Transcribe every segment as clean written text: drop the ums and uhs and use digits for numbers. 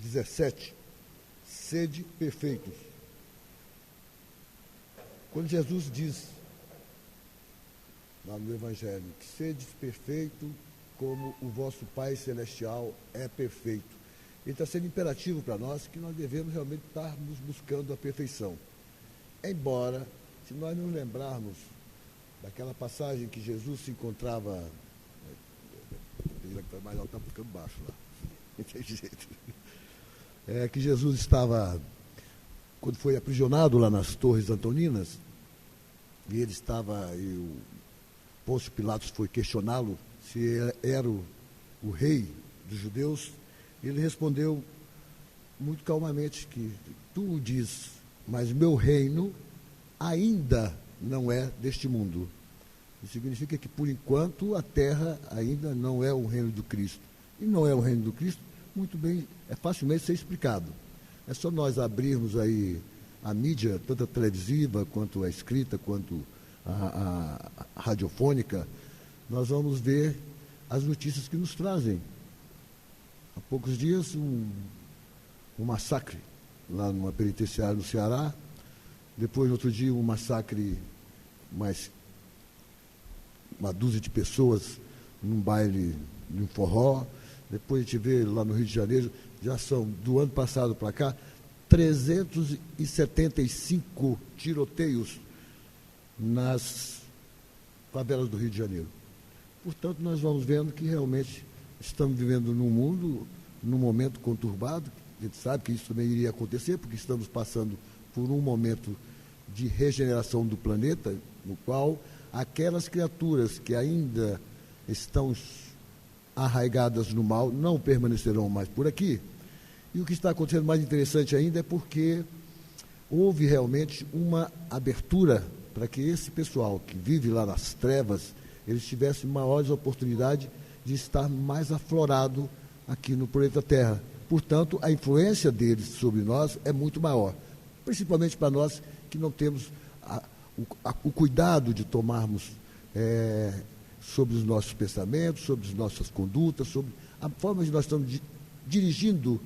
17, sede perfeitos. Quando Jesus diz, lá no Evangelho, que sedes perfeito como o vosso Pai Celestial é perfeito, ele está sendo imperativo para nós que nós devemos realmente estarmos buscando a perfeição. Embora, se nós nos lembrarmos daquela passagem que Jesus se encontrava, mas ela está ficando baixo lá, não tem jeito, que Jesus estava, quando foi aprisionado lá nas Torres Antoninas, e ele estava, e o Pôncio Pilatos foi questioná-lo se era o rei dos judeus. Ele respondeu muito calmamente que tu o diz, mas meu reino ainda não é deste mundo. Isso significa que, por enquanto, a terra ainda não é o reino do Cristo. E não é o reino do Cristo, muito bem, é facilmente ser explicado. É só nós abrirmos aí a mídia, tanto a televisiva, quanto a escrita, quanto a radiofônica, nós vamos ver as notícias que nos trazem. Há poucos dias, um massacre lá numa penitenciária no Ceará. Depois, no outro dia, um massacre, uma dúzia de pessoas num baile, num forró. Depois a gente vê lá no Rio de Janeiro, já são, do ano passado para cá, 375 tiroteios nas favelas do Rio de Janeiro. Portanto, nós vamos vendo que realmente estamos vivendo num mundo, num momento conturbado. A gente sabe que isso também iria acontecer, porque estamos passando por um momento de regeneração do planeta, no qual aquelas criaturas que ainda estão arraigadas no mal não permanecerão mais por aqui. E o que está acontecendo mais interessante ainda é porque houve realmente uma abertura para que esse pessoal que vive lá nas trevas, eles tivessem maiores oportunidades de estar mais aflorado aqui no planeta Terra. Portanto, a influência deles sobre nós é muito maior, principalmente para nós que não temos o cuidado de tomarmos sobre os nossos pensamentos, sobre as nossas condutas, sobre a forma de nós estamos dirigindo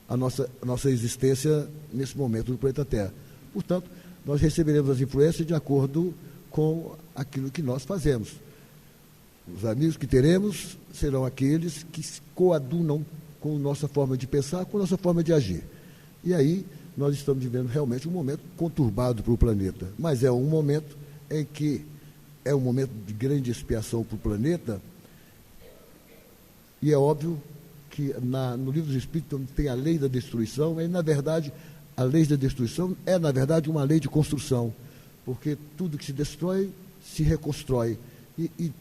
a nossa existência nesse momento no planeta Terra. Portanto, nós receberemos as influências de acordo com aquilo que nós fazemos. Os amigos que teremos serão aqueles que coadunam com a nossa forma de pensar, com a nossa forma de agir. E aí nós estamos vivendo realmente um momento conturbado para o planeta, mas é um momento em que é um momento de grande expiação para o planeta, e é óbvio que no Livro dos Espíritos tem a lei da destruição, e na verdade a lei da destruição é na verdade uma lei de construção, porque tudo que se destrói se reconstrói, e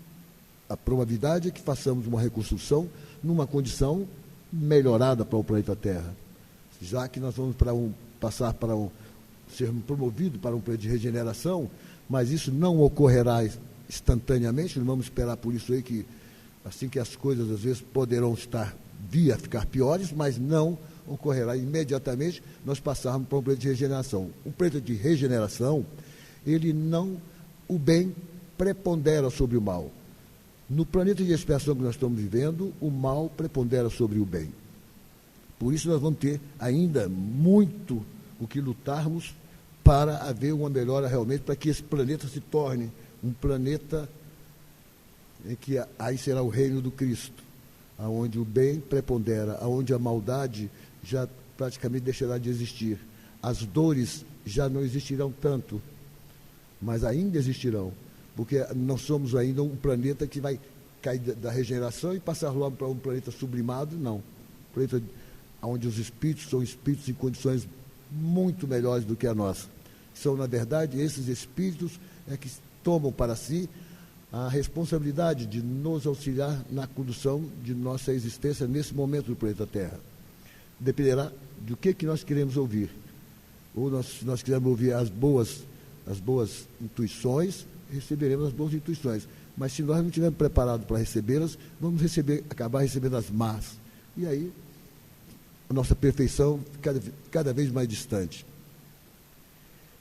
a probabilidade é que façamos uma reconstrução numa condição melhorada para o planeta Terra, já que nós vamos sermos promovidos para um planeta de regeneração, mas isso não ocorrerá instantaneamente, não vamos esperar por isso aí que, assim que as coisas às vezes poderão vir a ficar piores, mas não ocorrerá imediatamente nós passarmos para um planeta de regeneração. Um planeta de regeneração, o bem prepondera sobre o mal. No planeta de expiação que nós estamos vivendo, o mal prepondera sobre o bem. Por isso nós vamos ter ainda muito o que lutarmos para haver uma melhora realmente, para que esse planeta se torne um planeta em que aí será o reino do Cristo, onde o bem prepondera, onde a maldade já praticamente deixará de existir. As dores já não existirão tanto, mas ainda existirão, porque não somos ainda um planeta que vai cair da regeneração e passar logo para um planeta sublimado, não. Um planeta onde os espíritos são espíritos em condições muito melhores do que a nossa. São, na verdade, esses espíritos que tomam para si a responsabilidade de nos auxiliar na condução de nossa existência nesse momento do planeta Terra. Dependerá do que nós queremos ouvir. Ou se nós quisermos ouvir as boas intuições, receberemos as boas intuições. Mas se nós não estivermos preparados para recebê-las, vamos acabar recebendo as más. E aí, a nossa perfeição cada vez mais distante.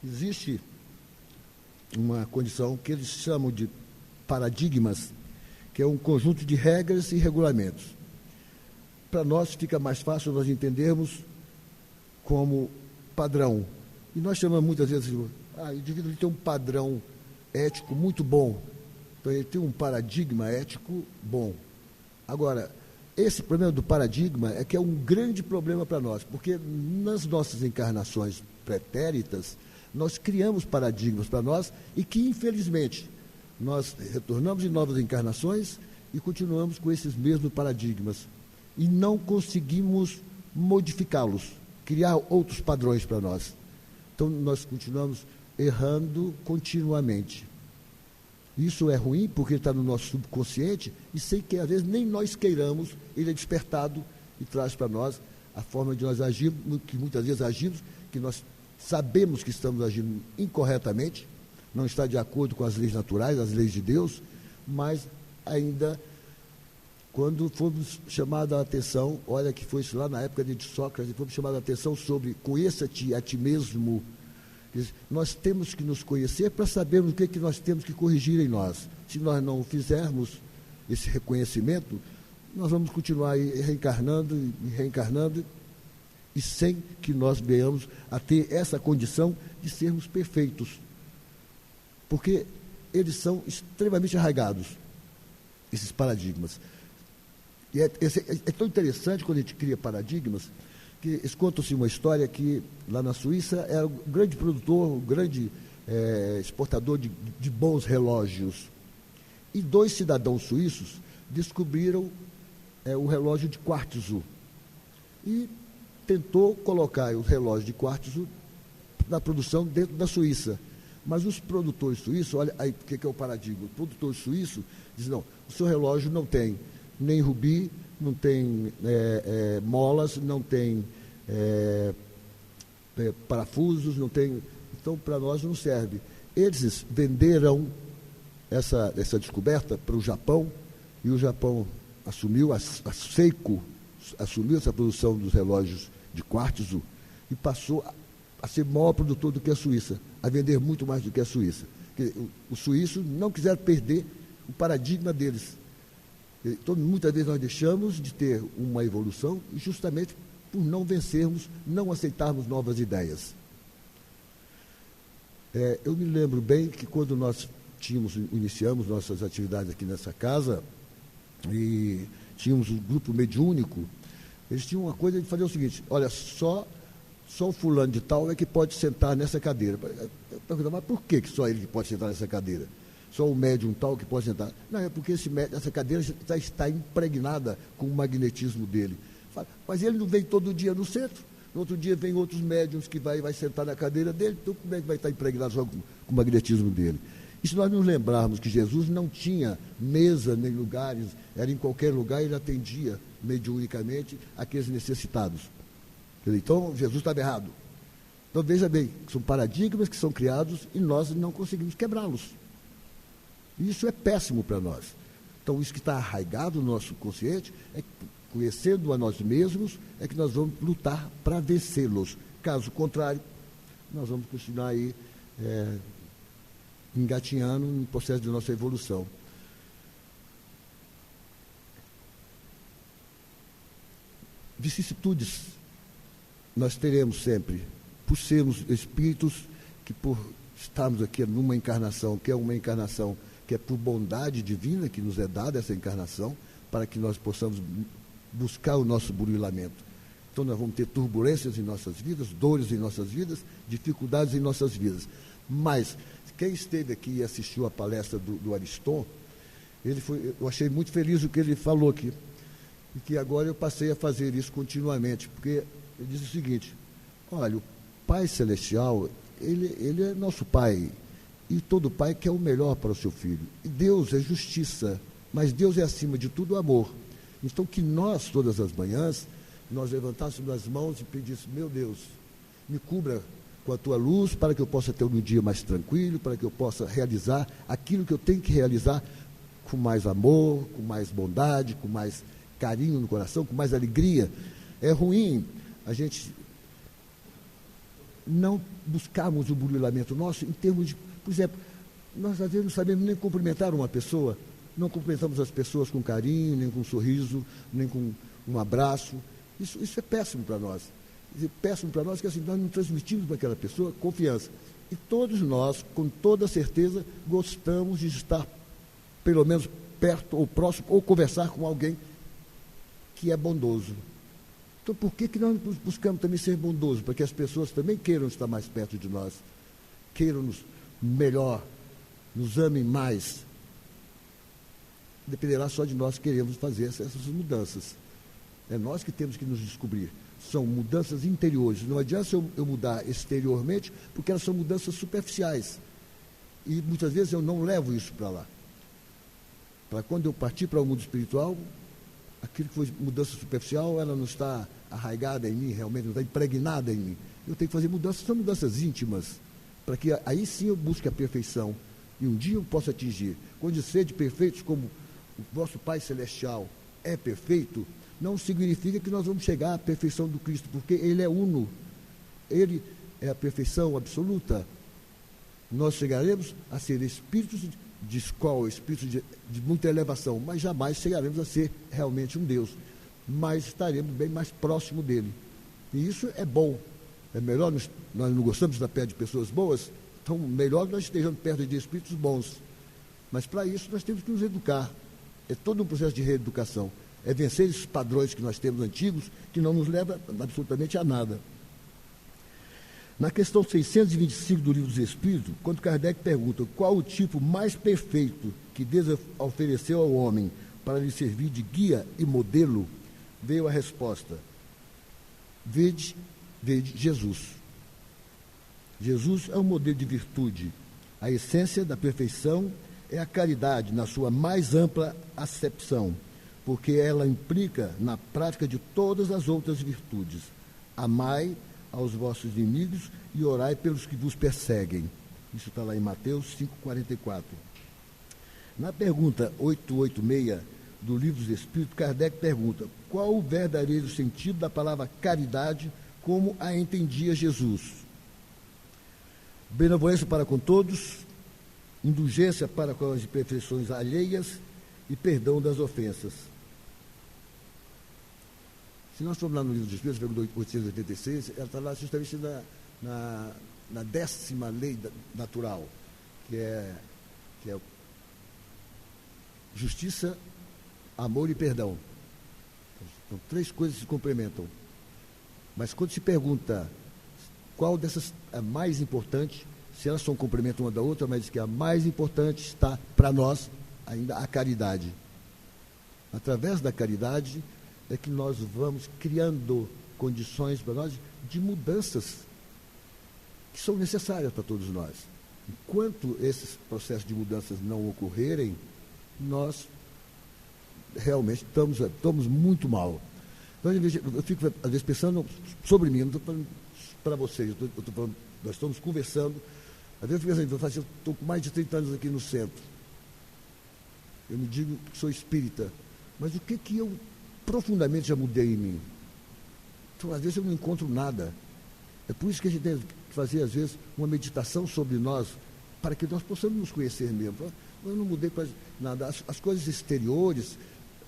Existe uma condição que eles chamam de paradigmas, que é um conjunto de regras e regulamentos. para nós fica mais fácil nós entendermos como padrão. E nós chamamos muitas vezes, o indivíduo ele tem um padrão ético muito bom. Então, ele tem um paradigma ético bom. Agora, esse problema do paradigma é que é um grande problema para nós, porque nas nossas encarnações pretéritas, nós criamos paradigmas para nós e que, infelizmente, nós retornamos em novas encarnações e continuamos com esses mesmos paradigmas. E não conseguimos modificá-los, criar outros padrões para nós. Então, nós continuamos errando continuamente. Isso é ruim porque está no nosso subconsciente e sem que, às vezes, nem nós queiramos, ele é despertado e traz para nós a forma de nós agirmos, que muitas vezes agimos, que nós sabemos que estamos agindo incorretamente, não está de acordo com as leis naturais, as leis de Deus, mas ainda, quando fomos chamados a atenção, olha que foi isso lá na época de Sócrates, fomos chamados a atenção sobre conheça-te a ti mesmo. Nós temos que nos conhecer para sabermos o que nós temos que corrigir em nós. Se nós não fizermos esse reconhecimento, nós vamos continuar reencarnando e reencarnando, e sem que nós venhamos a ter essa condição de sermos perfeitos. Porque eles são extremamente arraigados, esses paradigmas. E é tão interessante quando a gente cria paradigmas, que eles contam-se uma história que lá na Suíça era um grande produtor, um grande exportador de bons relógios. E 2 cidadãos suíços descobriram o relógio de quartzo. E tentou colocar o relógio de quartzo na produção dentro da Suíça. Mas os produtores suíços, olha aí o que é o paradigma. O produtor suíço diz, não, o seu relógio não tem nem rubi, não tem molas, não tem parafusos, não tem. Então, para nós não serve. Eles venderam essa descoberta para o Japão, e o Japão assumiu, a Seiko assumiu essa produção dos relógios de quartzo e passou a ser maior produtor do que a Suíça, a vender muito mais do que a Suíça. Os suíços não quiseram perder o paradigma deles. Então, muitas vezes nós deixamos de ter uma evolução justamente por não vencermos, não aceitarmos novas ideias. Eu me lembro bem que quando nós iniciamos nossas atividades aqui nessa casa, e tínhamos um grupo mediúnico, eles tinham uma coisa de fazer o seguinte, olha, só o fulano de tal é que pode sentar nessa cadeira. Eu perguntava, mas por que só ele que pode sentar nessa cadeira? Só o médium tal que pode sentar? Não, é porque essa cadeira está impregnada com o magnetismo dele. Mas ele não vem todo dia no centro, no outro dia vem outros médiums que vai sentar na cadeira dele, então como é que vai estar impregnado só com o magnetismo dele? E se nós nos lembrarmos que Jesus não tinha mesa nem lugares, era em qualquer lugar, ele atendia mediunicamente aqueles necessitados. Então, Jesus estava errado. Então, veja bem, são paradigmas que são criados e nós não conseguimos quebrá-los. E isso é péssimo para nós. Então, isso que está arraigado no nosso consciente, conhecendo a nós mesmos, é que nós vamos lutar para vencê-los. Caso contrário, nós vamos continuar aí engatinhando no processo de nossa evolução. Vicissitudes nós teremos sempre, por sermos espíritos que, por estarmos aqui numa encarnação, que é uma encarnação que é por bondade divina que nos é dada essa encarnação, para que nós possamos buscar o nosso burilamento. Então nós vamos ter turbulências em nossas vidas, dores em nossas vidas, dificuldades em nossas vidas. Mas quem esteve aqui e assistiu a palestra do Ariston, eu achei muito feliz o que ele falou aqui, e que agora eu passei a fazer isso continuamente, porque ele diz o seguinte, olha, o Pai Celestial, ele é nosso Pai, e todo pai quer o melhor para o seu filho. E Deus é justiça, mas Deus é acima de tudo amor. Então que nós, todas as manhãs, nós levantássemos as mãos e pedíssemos, meu Deus, me cubra com a tua luz, para que eu possa ter um dia mais tranquilo, para que eu possa realizar aquilo que eu tenho que realizar com mais amor, com mais bondade, com mais carinho no coração, com mais alegria. É ruim a gente não buscarmos o burilamento nosso em termos de, por exemplo, nós às vezes não sabemos nem cumprimentar uma pessoa, não cumprimentamos as pessoas com carinho, nem com um sorriso, nem com um abraço. Isso é péssimo para nós. É péssimo para nós que assim, nós não transmitimos para aquela pessoa confiança. E todos nós, com toda certeza, gostamos de estar, pelo menos, perto ou próximo, ou conversar com alguém que é bondoso. Então, por que nós buscamos também ser bondosos? Para que as pessoas também queiram estar mais perto de nós, queiram-nos melhor, nos amem mais. Dependerá só de nós queremos fazer essas mudanças. É nós que temos que nos descobrir. São mudanças interiores. Não adianta eu mudar exteriormente, porque elas são mudanças superficiais. E muitas vezes eu não levo isso para lá. Para quando eu partir para o mundo espiritual, aquilo que foi mudança superficial, ela não está arraigada em mim, realmente não está impregnada em mim. Eu tenho que fazer mudanças, são mudanças íntimas, para que aí sim eu busque a perfeição. E um dia eu possa atingir. Quando sede perfeitos como o vosso Pai Celestial é perfeito, não significa que nós vamos chegar à perfeição do Cristo, porque Ele é uno. Ele é a perfeição absoluta. Nós chegaremos a ser espíritos de escola, espíritos de muita elevação, mas jamais chegaremos a ser realmente um Deus. Mas estaremos bem mais próximo dele. E isso é bom. É melhor, nós não gostamos de estar perto de pessoas boas, então melhor que nós estejamos perto de espíritos bons. Mas para isso nós temos que nos educar. É todo um processo de reeducação. É vencer esses padrões que nós temos antigos, que não nos leva absolutamente a nada. Na questão 625 do Livro dos Espíritos, quando Kardec pergunta qual o tipo mais perfeito que Deus ofereceu ao homem para lhe servir de guia e modelo, veio a resposta: vede Jesus. Jesus é um modelo de virtude. A essência da perfeição é a caridade, na sua mais ampla acepção, porque ela implica na prática de todas as outras virtudes. Amai aos vossos inimigos e orai pelos que vos perseguem. Isso está lá em Mateus 5,44. Na pergunta 886 do Livro dos Espíritos, Kardec pergunta: qual o verdadeiro sentido da palavra caridade como a entendia Jesus? Benevolência para com todos, indulgência para com as imperfeições alheias e perdão das ofensas. Se nós formos lá no Livro dos Espíritos, pergunta 886, ela está lá justamente na 10ª lei natural, que é justiça, amor e perdão. Então, 3 coisas se complementam. Mas quando se pergunta qual dessas é mais importante, se elas são complementam uma da outra, mas diz que a mais importante está para nós ainda a caridade. Através da caridade é que nós vamos criando condições para nós de mudanças que são necessárias para todos nós. Enquanto esses processos de mudanças não ocorrerem, nós realmente estamos muito mal. Então, eu fico, às vezes, pensando sobre mim, não estou falando para vocês, nós estamos conversando, às vezes eu fico pensando, eu estou com mais de 30 anos aqui no centro. Eu me digo que sou espírita, mas o que eu profundamente já mudei em mim? Então, às vezes, eu não encontro nada. É por isso que a gente tem que fazer, às vezes, uma meditação sobre nós, para que nós possamos nos conhecer mesmo. Eu não mudei quase nada. As coisas exteriores,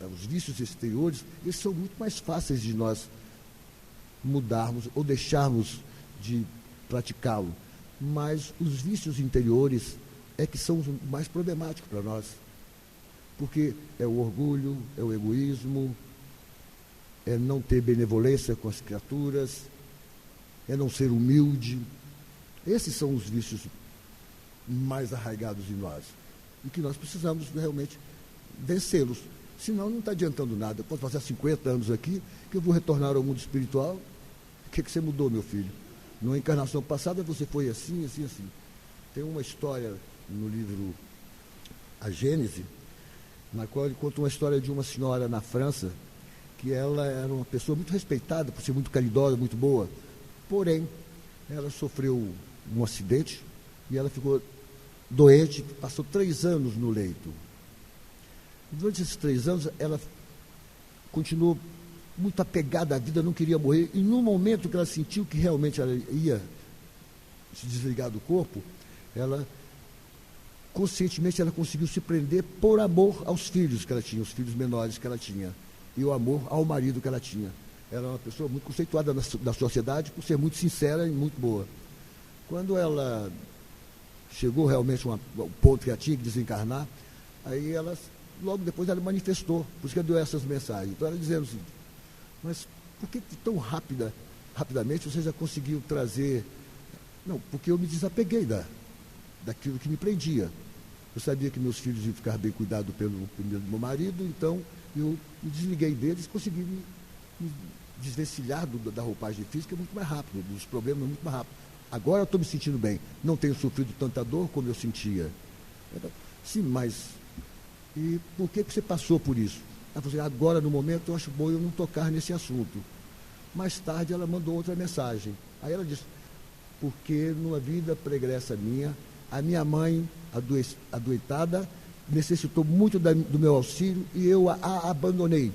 os vícios exteriores, eles são muito mais fáceis de nós mudarmos ou deixarmos de praticá-lo. Mas os vícios interiores é que são os mais problemáticos para nós. Porque é o orgulho, é o egoísmo, é não ter benevolência com as criaturas, é não ser humilde. Esses são os vícios mais arraigados em nós. E que nós precisamos realmente vencê-los. Senão não está adiantando nada. Eu posso passar 50 anos aqui, que eu vou retornar ao mundo espiritual. O que você mudou, meu filho? Na encarnação passada você foi assim, assim, assim. Tem uma história no livro A Gênese, na qual ele conta uma história de uma senhora na França, que ela era uma pessoa muito respeitada, por ser muito caridosa, muito boa. Porém, ela sofreu um acidente e ela ficou doente, passou 3 anos no leito. Durante esses 3 anos, ela continuou muito apegada à vida, não queria morrer, e no momento que ela sentiu que realmente ela ia se desligar do corpo, ela, conscientemente, ela conseguiu se prender por amor aos filhos que ela tinha, os filhos menores que ela tinha. e o amor ao marido que ela tinha. Era uma pessoa muito conceituada na sociedade por ser muito sincera e muito boa. Quando ela chegou realmente ao ponto que ela tinha que desencarnar, aí ela, logo depois ela manifestou, por isso que ela deu essas mensagens. Então ela dizendo assim, mas por que tão rapidamente você já conseguiu trazer... Não, porque eu me desapeguei daquilo que me prendia. Eu sabia que meus filhos iam ficar bem cuidados pelo meu marido, então eu me desliguei deles e consegui me desvencilhar da roupagem física muito mais rápido, dos problemas muito mais rápido. Agora eu estou me sentindo bem, não tenho sofrido tanta dor como eu sentia. Sim, mas e por que você passou por isso? Ela falou assim, agora no momento eu acho bom eu não tocar nesse assunto. Mais tarde ela mandou outra mensagem. Aí ela disse, porque numa vida pregressa minha, a minha mãe, adoentada, necessitou muito do meu auxílio e eu a abandonei.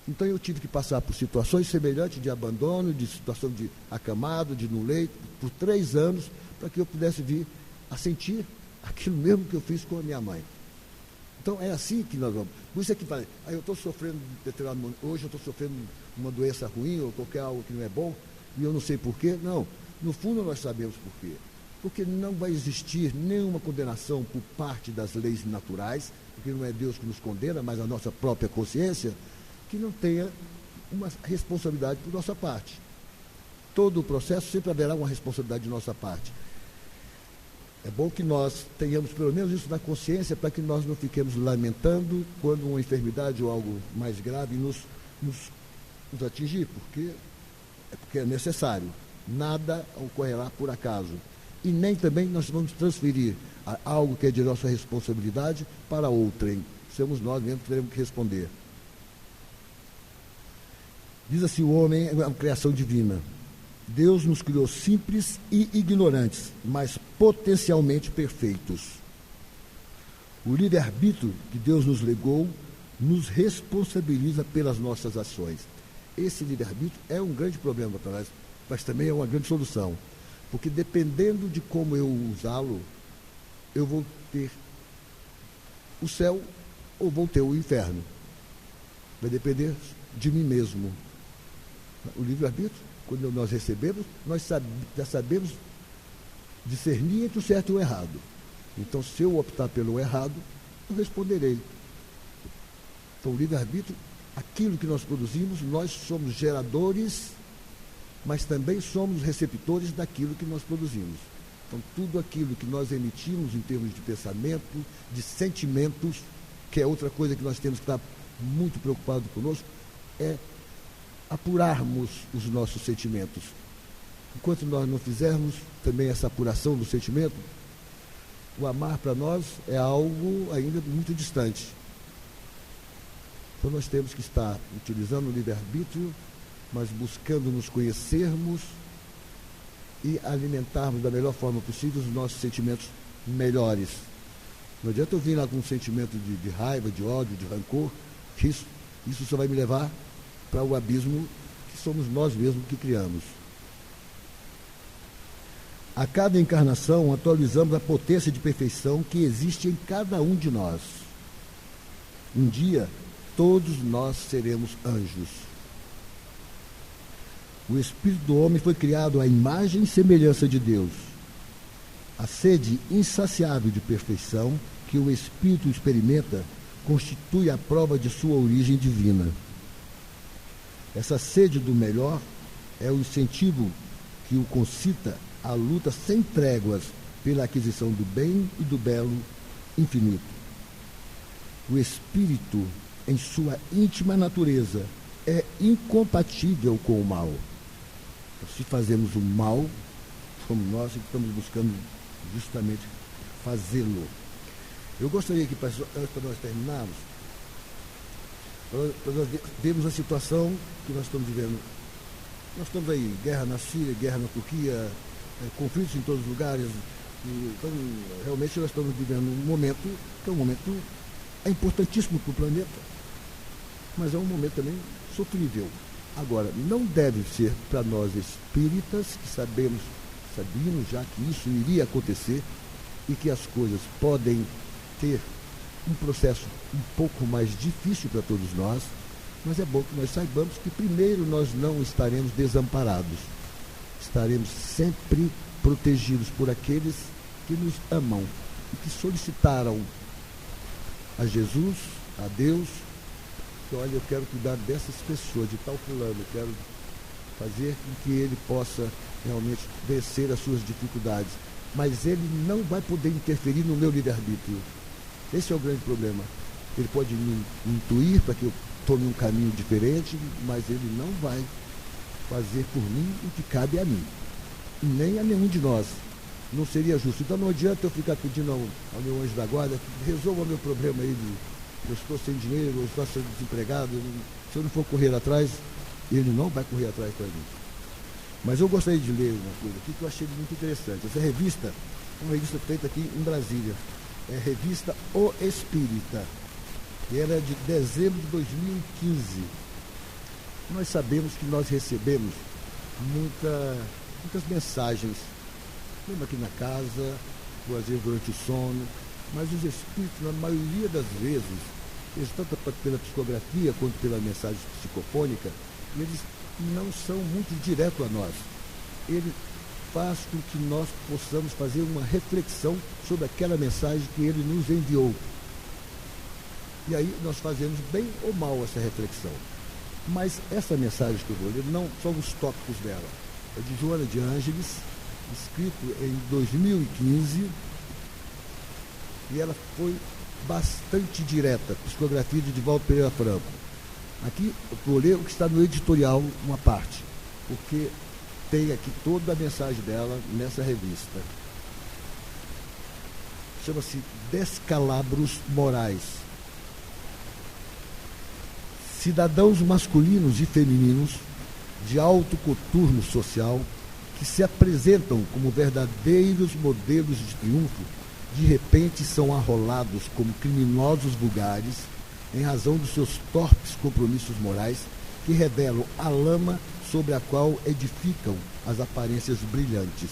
Então eu tive que passar por situações semelhantes de abandono, de situação de acamado, de no leito, por 3 anos, para que eu pudesse vir a sentir aquilo mesmo que eu fiz com a minha mãe. Então é assim que nós vamos. Por isso é que fala, eu estou sofrendo hoje eu estou sofrendo uma doença ruim ou qualquer algo que não é bom, e eu não sei porquê. Não, no fundo nós sabemos porquê. Porque não vai existir nenhuma condenação por parte das leis naturais, porque não é Deus que nos condena, mas a nossa própria consciência, que não tenha uma responsabilidade por nossa parte. Todo o processo sempre haverá uma responsabilidade de nossa parte. É bom que nós tenhamos pelo menos isso na consciência para que nós não fiquemos lamentando quando uma enfermidade ou algo mais grave nos atingir, porque é necessário. Nada ocorrerá por acaso. E nem também nós vamos transferir algo que é de nossa responsabilidade para outrem. Somos nós mesmos que teremos que responder. Diz assim, o homem é uma criação divina. Deus nos criou simples e ignorantes, mas potencialmente perfeitos. O livre-arbítrio que Deus nos legou nos responsabiliza pelas nossas ações. Esse livre-arbítrio é um grande problema para nós, mas também é uma grande solução. Porque dependendo de como eu usá-lo, eu vou ter o céu ou vou ter o inferno. Vai depender de mim mesmo. O livre-arbítrio, quando nós recebemos, nós já sabemos discernir entre o certo e o errado. Então, se eu optar pelo errado, eu responderei. Então, o livre-arbítrio, aquilo que nós produzimos, nós somos geradores, mas também somos receptores daquilo que nós produzimos. Então, tudo aquilo que nós emitimos em termos de pensamento, de sentimentos, que é outra coisa que nós temos que estar muito preocupados conosco, é apurarmos os nossos sentimentos. Enquanto nós não fizermos também essa apuração do sentimento, o amar para nós é algo ainda muito distante. Então nós temos que estar utilizando o livre-arbítrio, mas buscando nos conhecermos e alimentarmos da melhor forma possível os nossos sentimentos melhores. Não adianta eu vir lá com um sentimento de raiva, de ódio, de rancor, que isso só vai me levar para o abismo que somos nós mesmos que criamos. A cada encarnação atualizamos a potência de perfeição que existe em cada um de nós. Um dia, todos nós seremos anjos. O espírito do homem foi criado à imagem e semelhança de Deus. A sede insaciável de perfeição que o espírito experimenta constitui a prova de sua origem divina. Essa sede do melhor é o incentivo que o concita à luta sem tréguas pela aquisição do bem e do belo infinito. O espírito, em sua íntima natureza, é incompatível com o mal. Então, se fazemos o mal, somos nós que estamos buscando justamente fazê-lo. Eu gostaria que, antes para nós terminarmos, nós vemos a situação que nós estamos vivendo. Nós estamos aí, guerra na Síria, guerra na Turquia, conflitos em todos os lugares. Então, realmente nós estamos vivendo um momento que é um momento importantíssimo para o planeta, mas é um momento também sofrível. Agora, não deve ser para nós espíritas que sabíamos já que isso iria acontecer e que as coisas podem ter um processo um pouco mais difícil para todos nós, Mas é bom que nós saibamos que, primeiro, nós não estaremos desamparados. Estaremos sempre protegidos por aqueles que nos amam e que solicitaram a Jesus, a Deus, que, olha, eu quero cuidar dessas pessoas, de tal fulano, eu quero fazer com que ele possa realmente vencer as suas dificuldades. Mas ele não vai poder interferir no meu livre-arbítrio. Esse é o grande problema. Ele pode me intuir para que eu tome um caminho diferente, mas ele não vai fazer por mim o que cabe a mim, nem a nenhum de nós. Não seria justo. Então não adianta eu ficar pedindo ao meu anjo da guarda que resolva o meu problema aí eu estou sem dinheiro, eu estou sendo desempregado. Se eu não for correr atrás, ele não vai correr atrás para mim. Mas eu gostaria de ler uma coisa aqui que eu achei muito interessante. Essa revista é uma revista feita aqui em Brasília. É a revista O Espírita. E ela é de dezembro de 2015. Nós sabemos que nós recebemos muitas mensagens, mesmo aqui na casa, ou às vezes durante o sono, mas os espíritos, na maioria das vezes, eles, tanto pela psicografia quanto pela mensagem psicofônica, eles não são muito diretos a nós. Ele faz com que nós possamos fazer uma reflexão sobre aquela mensagem que ele nos enviou. E aí nós fazemos bem ou mal essa reflexão. Mas essa mensagem que eu vou ler não são os tópicos dela. É de Joana de Ângeles, escrito em 2015, e ela foi bastante direta, psicografia de Divaldo Pereira Franco. Aqui eu vou ler o que está no editorial, uma parte, porque tem aqui toda a mensagem dela nessa revista. Chama-se Descalabros Morais. Cidadãos masculinos e femininos de alto coturno social que se apresentam como verdadeiros modelos de triunfo, de repente são arrolados como criminosos vulgares em razão dos seus torpes compromissos morais que revelam a lama sobre a qual edificam as aparências brilhantes.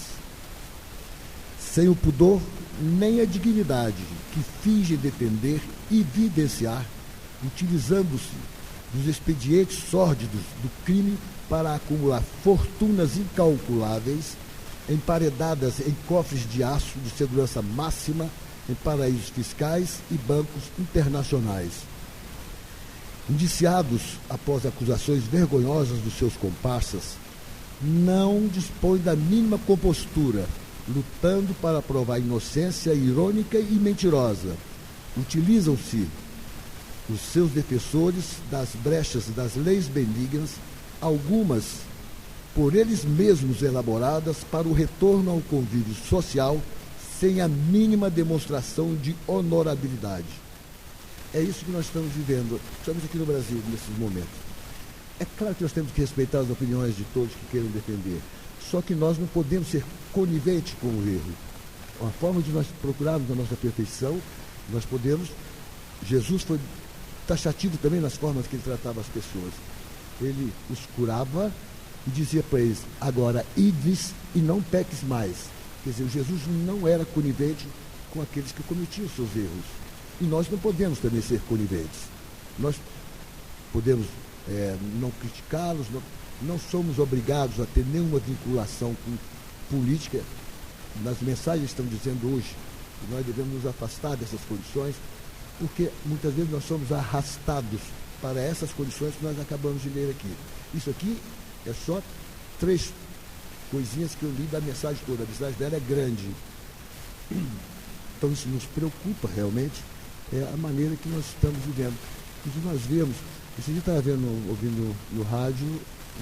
Sem o pudor nem a dignidade que fingem defender e evidenciar, utilizando-se dos expedientes sórdidos do crime para acumular fortunas incalculáveis, emparedadas em cofres de aço de segurança máxima em paraísos fiscais e bancos internacionais. Indiciados após acusações vergonhosas dos seus comparsas, não dispõem da mínima compostura, lutando para provar inocência irônica e mentirosa. Utilizam-se os seus defensores das brechas das leis benignas, algumas por eles mesmos elaboradas para o retorno ao convívio social sem a mínima demonstração de honorabilidade. É isso que nós estamos vivendo, estamos aqui no Brasil nesses momentos. É claro que nós temos que respeitar as opiniões de todos que queiram defender, só que nós não podemos ser coniventes com o erro. Uma forma de nós procurarmos a nossa perfeição, nós podemos. Jesus foi taxativo também nas formas que ele tratava as pessoas. Ele os curava e dizia para eles: agora ides e não peques mais. Quer dizer, Jesus não era conivente com aqueles que cometiam seus erros. E nós não podemos também ser coniventes. Nós podemos não criticá-los, não somos obrigados a ter nenhuma vinculação com política. Nas mensagens estão dizendo hoje que nós devemos nos afastar dessas condições, porque muitas vezes nós somos arrastados para essas condições que nós acabamos de ler aqui. Isso aqui é só 3 coisinhas que eu li da mensagem toda. A mensagem dela é grande. Então isso nos preocupa realmente, é a maneira que nós estamos vivendo. E nós vemos, esse dia estava ouvindo no rádio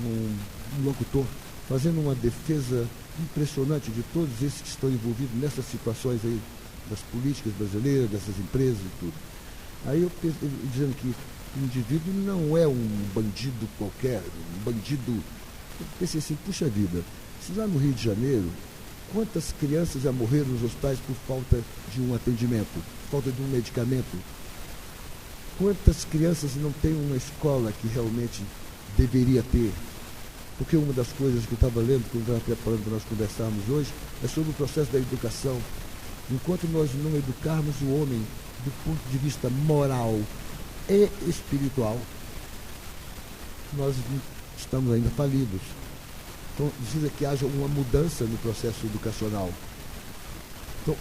um locutor fazendo uma defesa impressionante de todos esses que estão envolvidos nessas situações aí, das políticas brasileiras, dessas empresas e tudo. Aí eu pensei, dizendo que o indivíduo não é um bandido qualquer, um bandido. Eu pensei assim, puxa vida, se lá no Rio de Janeiro, quantas crianças já morreram nos hospitais por falta de um atendimento, falta de um medicamento? Quantas crianças não têm uma escola que realmente deveria ter? Porque uma das coisas que eu estava lendo, quando eu estava preparando para nós conversarmos hoje, é sobre o processo da educação. Enquanto nós não educarmos o homem do ponto de vista moral e espiritual, nós estamos ainda falidos. Então, precisa que haja uma mudança no processo educacional. Então,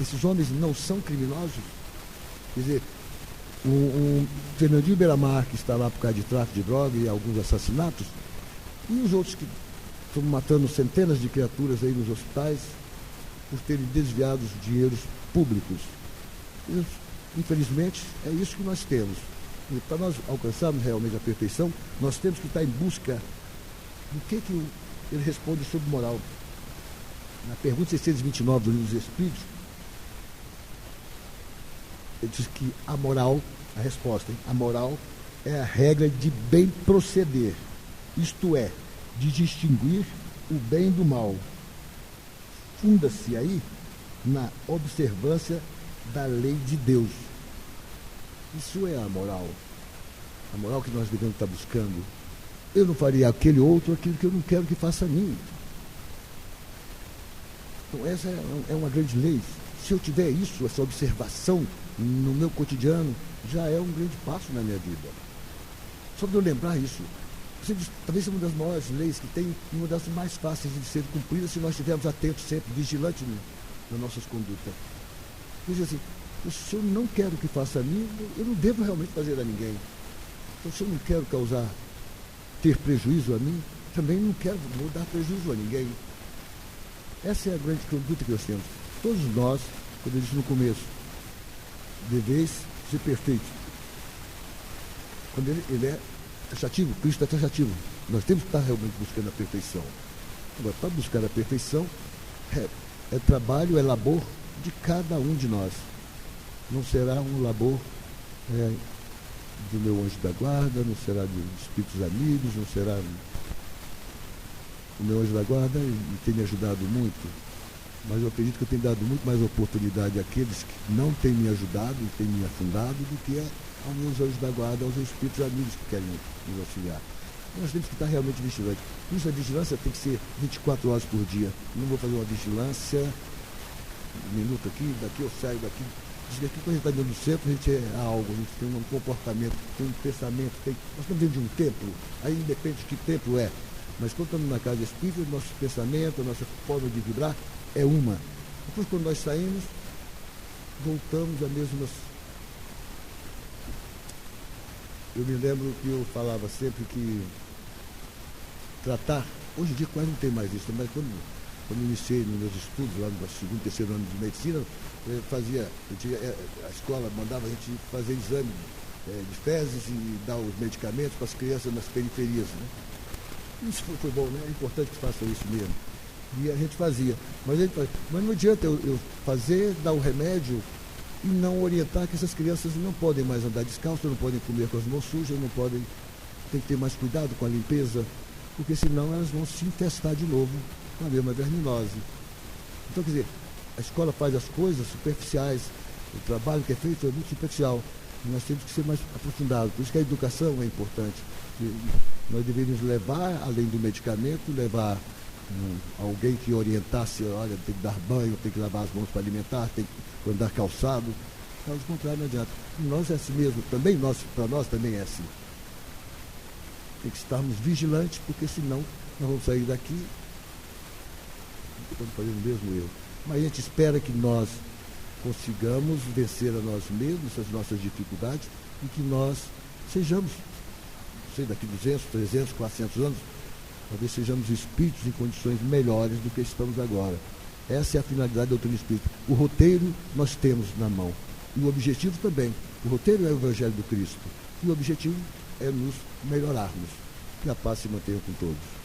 esses homens não são criminosos? Quer dizer, o Fernandinho Beiramar, que está lá por causa de tráfico de droga e alguns assassinatos, e os outros que estão matando centenas de criaturas aí nos hospitais por terem desviado os dinheiros públicos. Infelizmente, é isso que nós temos. E para nós alcançarmos realmente a perfeição, nós temos que estar em busca do que ele responde sobre moral. Na pergunta 629 do Livro dos Espíritos, ele diz que a moral, a resposta, a moral é a regra de bem proceder, isto é, de distinguir o bem do mal. Funda-se aí na observância da lei de Deus. Isso é a moral que nós devemos estar buscando. Eu não faria aquele outro aquilo que eu não quero que faça a mim. Então essa é uma grande lei. Se eu tiver isso, essa observação no meu cotidiano, já é um grande passo na minha vida. Só de eu lembrar isso, talvez seja uma das maiores leis que tem e uma das mais fáceis de ser cumpridas se nós estivermos atentos sempre, vigilantes nas nossas condutas. Diz assim, se eu não quero que faça a mim, eu não devo realmente fazer a ninguém. Então, se eu não quero ter prejuízo a mim, também não quero dar prejuízo a ninguém. Essa é a grande conduta que nós temos. Todos nós, como eu disse no começo, deveis ser perfeitos. Quando ele é taxativo, Cristo é taxativo. Nós temos que estar realmente buscando a perfeição. Agora, para buscar a perfeição, é trabalho, é labor de cada um de nós. Não será um labor do meu anjo da guarda, não será de espíritos amigos, não será... O meu anjo da guarda tem me ajudado muito, mas eu acredito que eu tenho dado muito mais oportunidade àqueles que não têm me ajudado e têm me afundado do que aos meus anjos da guarda, aos espíritos amigos que querem nos auxiliar. Nós temos que estar realmente vigilantes. Por isso a vigilância tem que ser 24 horas por dia. Não vou fazer uma vigilância, um minuto aqui, daqui eu saio daqui. Diz que aqui quando a gente está dentro do centro, a gente é algo, a gente tem um comportamento, tem um pensamento, nós estamos dentro de um templo, aí independe de que templo é. Mas quando estamos na casa espírita, o nosso pensamento, a nossa forma de vibrar é uma. Depois, quando nós saímos, voltamos a mesmas. Eu me lembro que eu falava sempre que tratar, hoje em dia quase não tem mais isso, mas quando eu iniciei nos meus estudos, lá no segundo, terceiro ano de medicina, a escola mandava a gente fazer exame de fezes e dar os medicamentos para as crianças nas periferias, né? Isso foi bom, né? É importante que façam isso mesmo. E a gente fazia. Mas não adianta eu fazer, dar o remédio e não orientar que essas crianças não podem mais andar descalças, não podem comer com as mãos sujas, não podem... Tem que ter mais cuidado com a limpeza, porque senão elas vão se infestar de novo com a mesma verminose. Então, quer dizer, a escola faz as coisas superficiais, o trabalho que é feito é muito superficial. Nós temos que ser mais aprofundados. Por isso que a educação é importante. Nós deveríamos levar, além do medicamento, levar alguém que orientasse, olha, tem que dar banho, tem que lavar as mãos para alimentar, tem que andar calçado. Caso contrário, não adianta. Nós é assim mesmo, também para nós também é assim. Tem que estarmos vigilantes, porque senão nós vamos sair daqui estamos fazendo o mesmo erro. Mas a gente espera que nós consigamos vencer a nós mesmos, as nossas dificuldades, e que nós sejamos, não sei, daqui 200, 300, 400 anos, talvez sejamos espíritos em condições melhores do que estamos agora. Essa é a finalidade da doutrina espírita. O roteiro nós temos na mão. E o objetivo também. O roteiro é o Evangelho do Cristo. E o objetivo é nos melhorarmos. Que a paz se mantenha com todos.